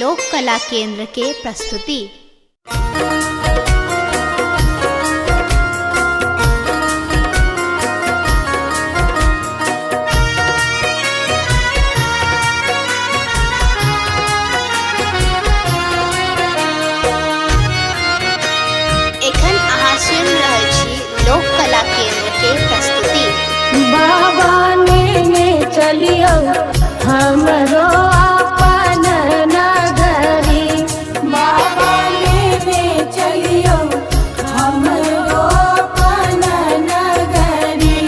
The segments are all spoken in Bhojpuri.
लोक कला केंद्र के प्रस्तुति। एखन अहाँ सुनि रहल छी लोक कला केंद्र के प्रस्तुति। बाबा ने चलियो हमरो अपन नगरी, बाबा ने चलियो हमरो अपन नगरी,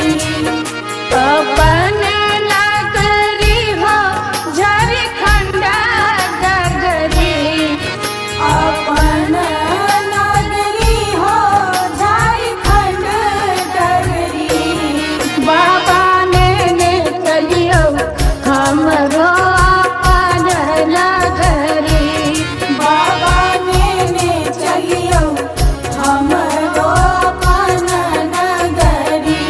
अपन नगरी हो झारखंड नगरी, अपन नगरी हो झारखंड नगरी। बाबा ने चलियो हमरो अपन नगरी, बाबा ने चलियो हमरो अपन नगरी।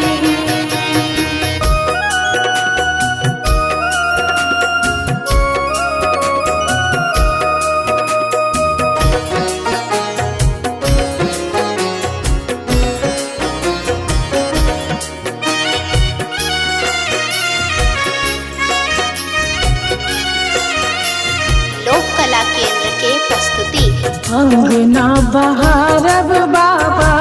लोक कला केंद्र के प्रस्तुति। अंगना बहारब बाबा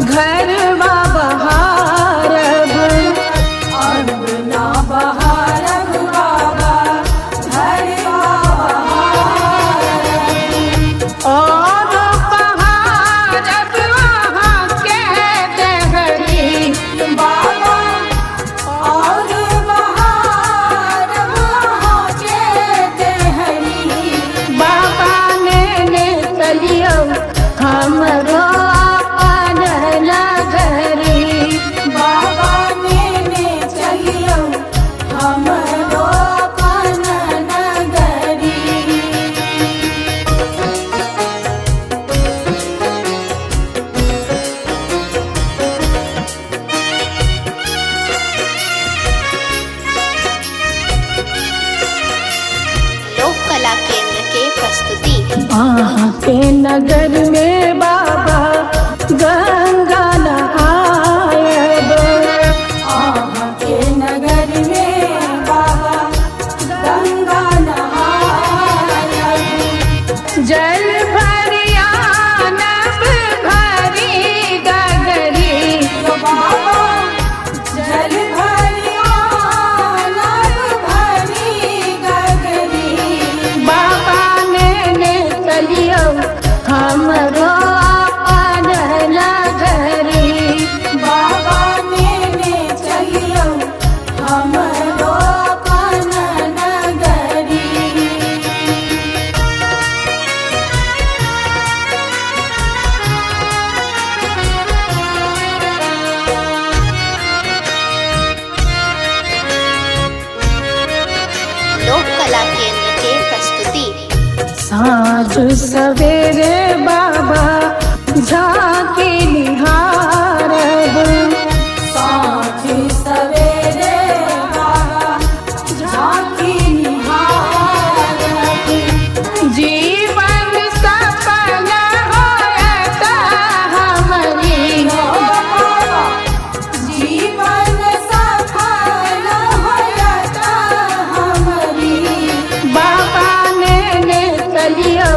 घरवा बहारब, अंगना बहारब बाबा घरवा बहारब, और बहारब वहाँ के देहरी बाबा, और बहारब वहाँ के देहरी। बाबा ने चलियो हमरो अपन नगरी, बाबा ने चलियो हमरो अपन नगरी। लोक कला केंद्र के प्रस्तुति। वहाँ के नगर में बाबा गंगा नहायब, वहाँ के नगर में बाबा गंगा नहायब, जल भरिया नब भरी गगरी बाबा, जल भरिया नब भरी गगरी। बाबा ने चलियो हमरो अपन नगरी, बाबा ने चलियो हमरो अपन नगरी। लोक कला केंद्र के प्रस्तुति। साँझ सवेरे बाबा झांकी निहारब, साँझ सवेरे बाबा झांकी निहारब, जीवन सफल होयत हमरी बाबा, जीवन सफल होयत हमरी। बाबा ने चलियो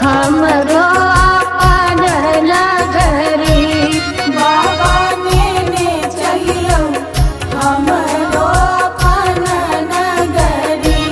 हमरो अपन नगरी, बाबा ने चलियो हमरो अपन नगरी।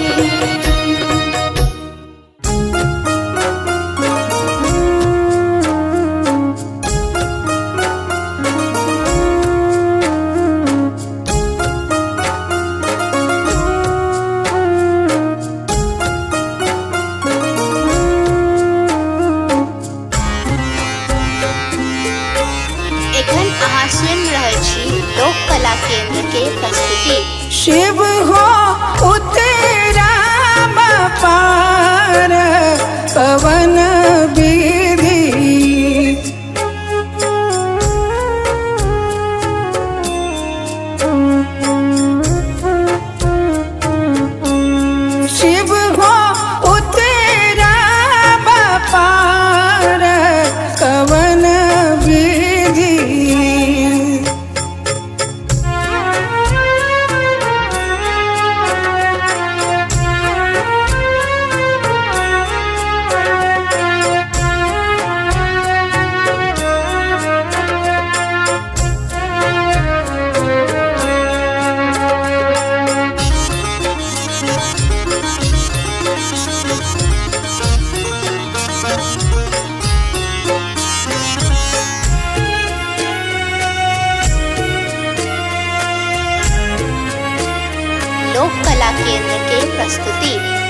एखन अहाँ सुनि रहल छी लोक कला केंद्र के प्रस्तुति। शिव हो उतरा पार पवन विधि, शिव हो उतरा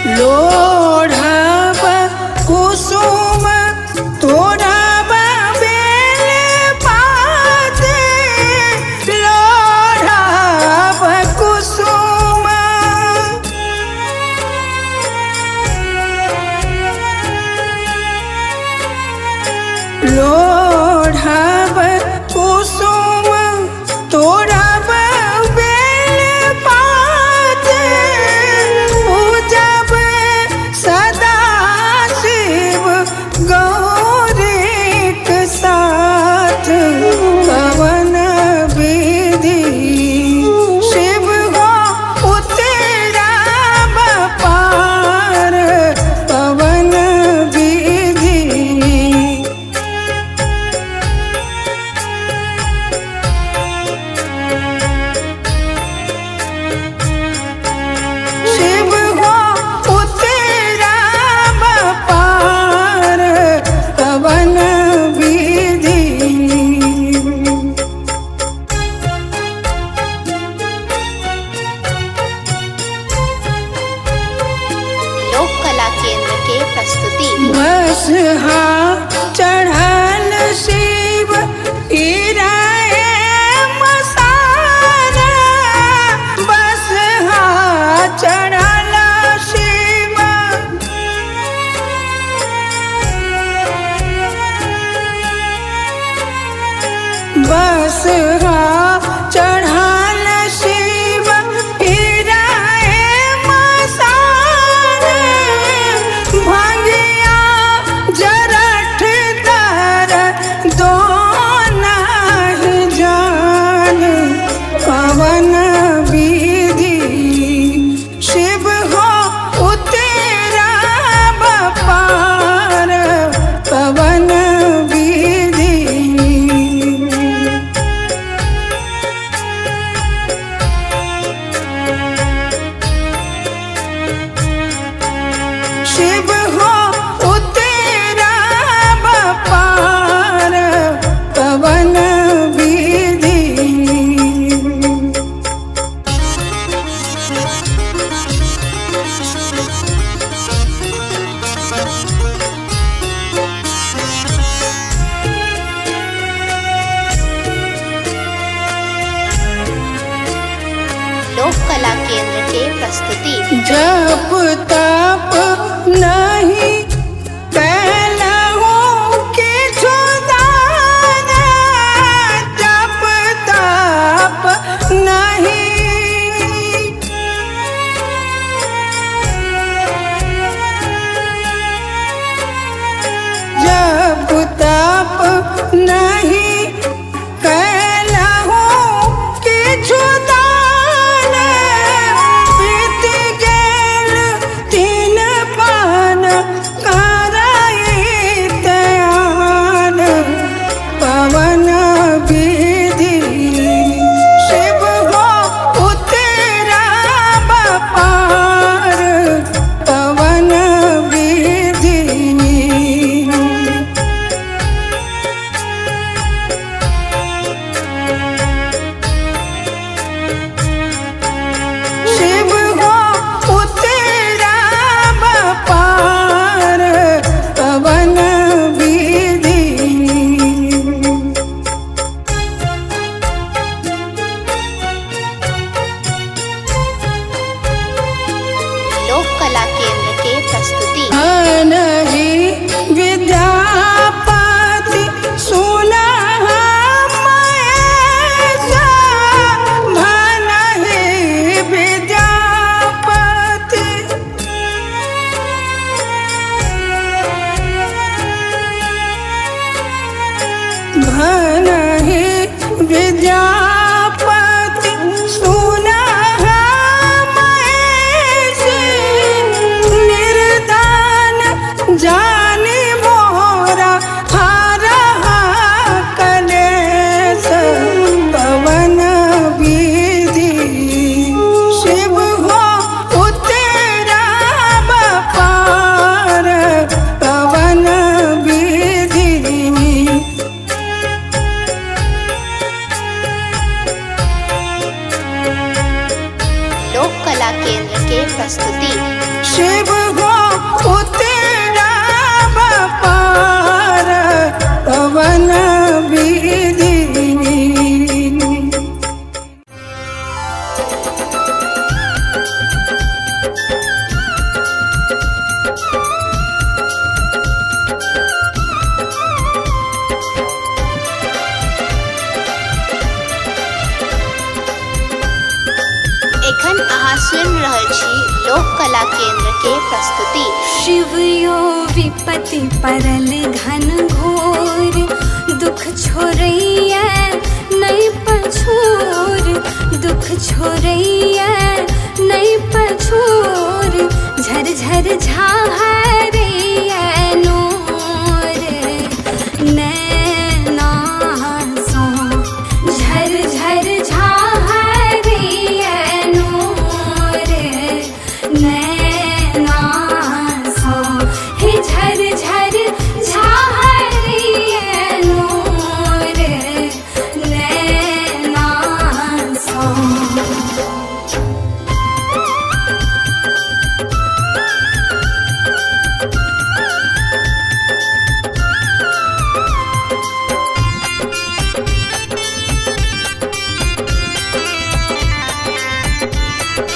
लोढ़ब कुसुम तोड़ब बेल पात लोढ़ब कुसुम लोढ़ब कुसुम तोड़ब बेल पात पूजब सदा शिव गौरीक साथ पवन विधि शिव हो उतराब पार पवन विधि शिव हो उतराब पार पवन विधि लोक कला केंद्र के प्रस्तुति। बस चढ़ल शिव इराए मसारा बस चढ़ल शिव बस चढ़ल शिव इराए मसारा भंगिया जरठ दर दोना जान पवन विधि शिव हो उतराब पार पवन विधि शिव हो उतराब पार पवन विधि लोक कला केंद्र के प्रस्तुति। जप तप नहीं कैलहु किछु दान जप तप नहीं जप तप नहीं कैलहु किछु दान बीत गेल 3 पान कराइत आन पवन विधि शिव हो उतराब पार पवन विधि कला केंद्र के प्रस्तुति। शिव यो विपत्ति परल घन घोर, दुख छोड़ैया नहीं पछोर, दुख छोड़ैया नहीं पछोर, झर झर झाहरैया नोर नैना सो, झर झर झाहरैया नोर नैना सो, हे झर झर झाहरैया नोर नैना सो।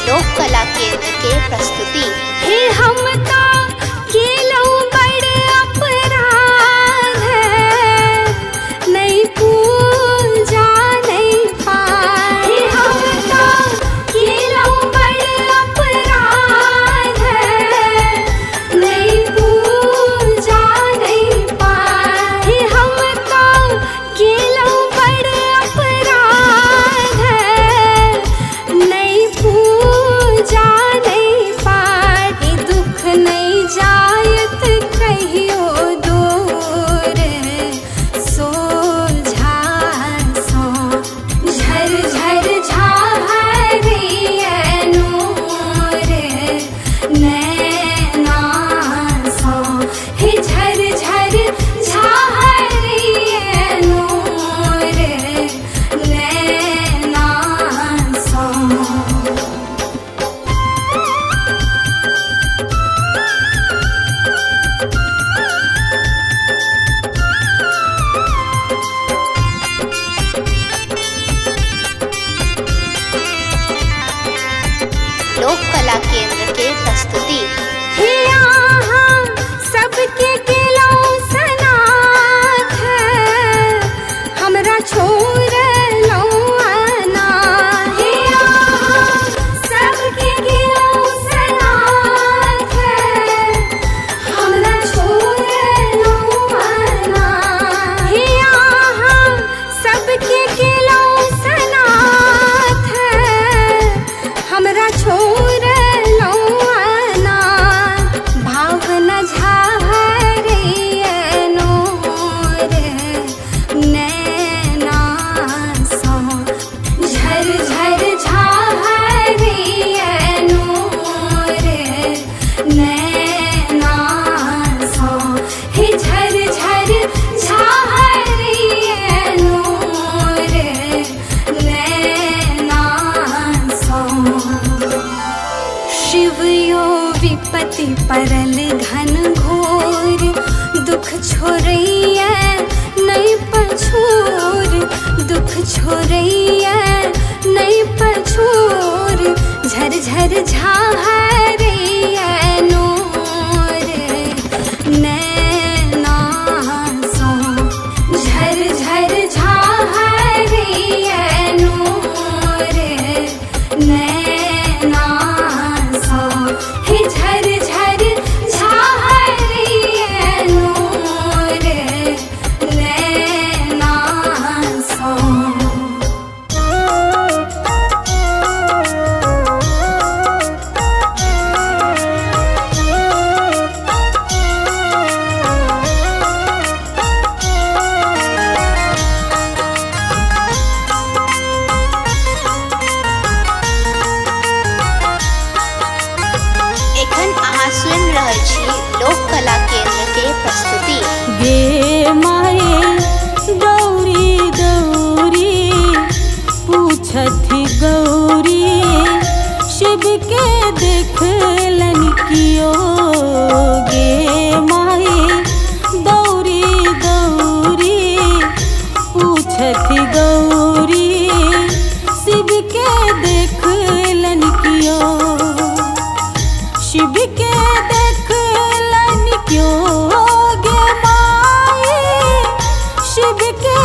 लोक कला केंद्र के प्रस्तुति। हे हमका केलौ बड़ अपराध, नहीं पूजा नहीं पार। हे हमका केलौ बड़ अपराध, नहीं पूजा नहीं पार। हे हमका केलौ बड़ अपराध, नहीं पूजा नहीं पार। ए दुख नहीं जायत कहियो दूर, सोझा सो, झर झर झाहरैया नोर नैना सो, हे झर झर झाहरैया नोर नैना सो। लोक कला केंद्र के प्रस्तुति। हे यहाँ सबके केलौ सनाथ, हमरा छोड़लौ अनाथ। हे यहाँ सबके केलौ सनाथ, हमरा छोड़लौ अनाथ। हे यहाँ सबके केलौ सनाथ, हमरा छोड़लौ अनाथ। भावना झाहरैया नोर नैना सो, झर झर झाहरैया नोर नैना सो, हे झर झर झाहरैया नोर नैना सो। शिव यो विपत्ति परल घन घोर, दुख छोड़ैया नहीं पछोर, दुख छोड़ैया नहीं पछोर, झर झर झाहरैया नोर नैना सो, झर झर झाहरैया नोर नैना सो, हे झर झर झाहरैया नोर नैना सो। एखन अहाँ सुनि रहल छी लोक कला केंद्र के प्रस्तुति। गे माए दौरी दौरी पूछथि गौरी, शिव के देखलन कियो। गे माए दौरी दौरी पूछथि गौरी, शिव के देखलन कियो। शिव के देखलन क्यों गे माए, शिव के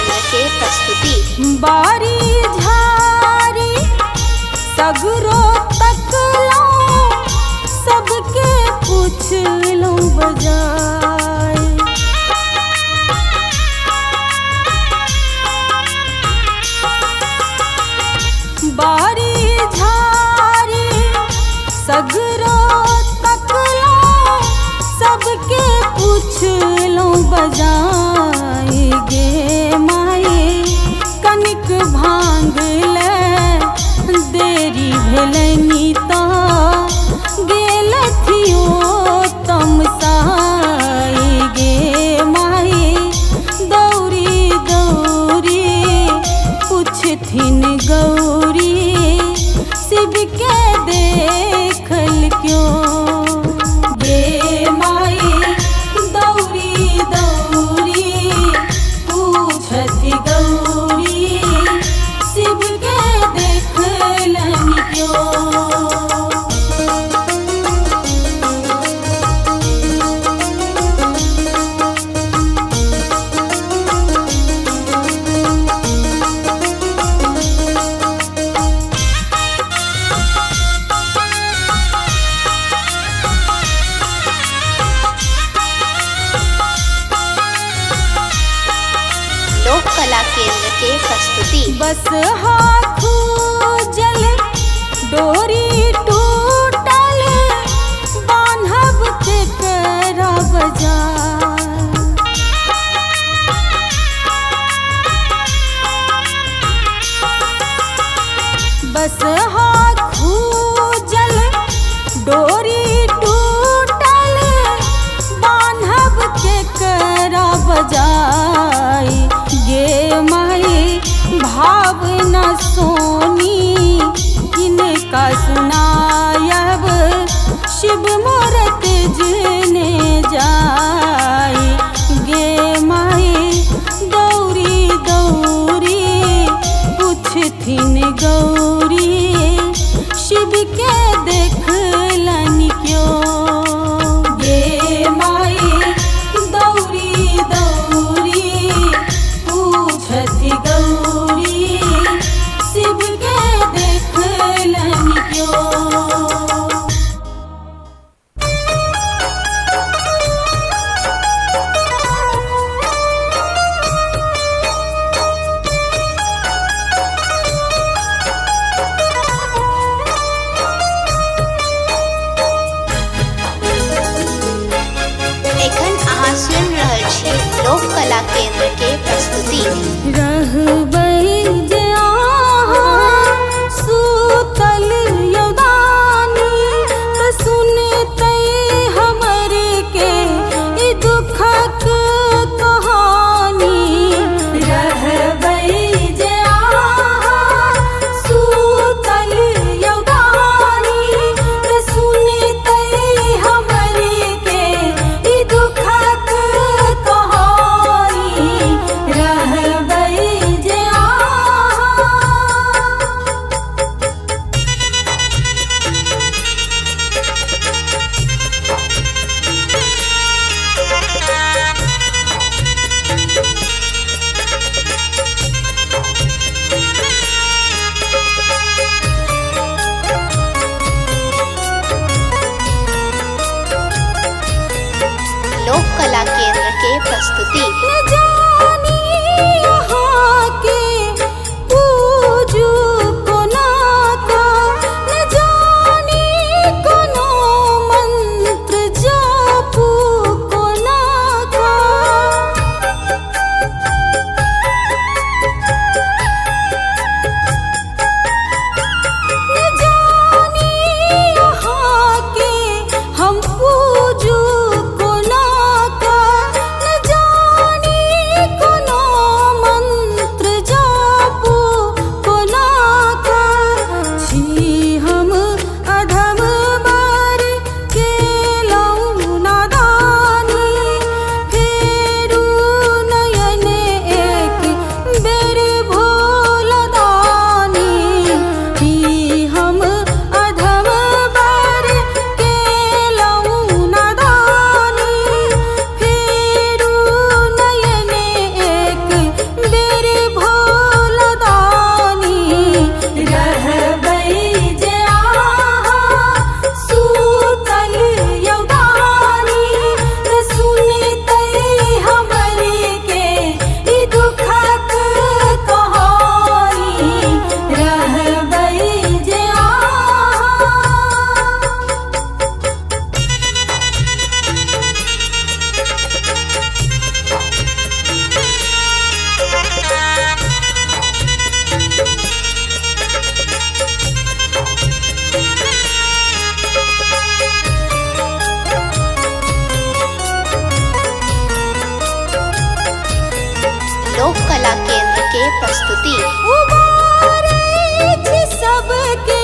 केंद्र के प्रस्तुति। बारी झारी सगरो तकलो सबके पूछ लो बजाय। बारी झारी सगरो तकलो सबके पूछ लो बजाय। गे माई कनिक भांग ले देरी भेलनी तो गेलथियो तमसाई। गे माई दौरी दौरी पूछथिन गौरी शिव के देखल क्यों। गे माई दौरी दौरी पूछथि गौरी शिव के देखलन क्यों। लोक कला केंद्र के प्रस्तुति। बस हाथू जल डोरी टूटल बान्हब के करा बजार। बस हाथू जल डोरी टूटल बान्हब के करा बजाय। गे माई भाव न सोनी किनका सुनायब शिव मूरत जने जाय। गे माई दौरी दौरी पूछथिन गौरी शिव के देखलन क्यों। गे माई दौरी दौरी पूछथि गौरी शिव के देखलन क्यों। एखन अहाँ सुनि रहल छी लोक कला केंद्र के प्रस्तुति। रहबै जे अहाँ सुतल यौदानी त सुनतै हमर के ई दुखक कहानी। रहबै जे अहाँ सुतल यौदानी त सुनतै हमर के ई दुखक कहानी। रहबै जे के प्रस्तुति। उबारै छी सबके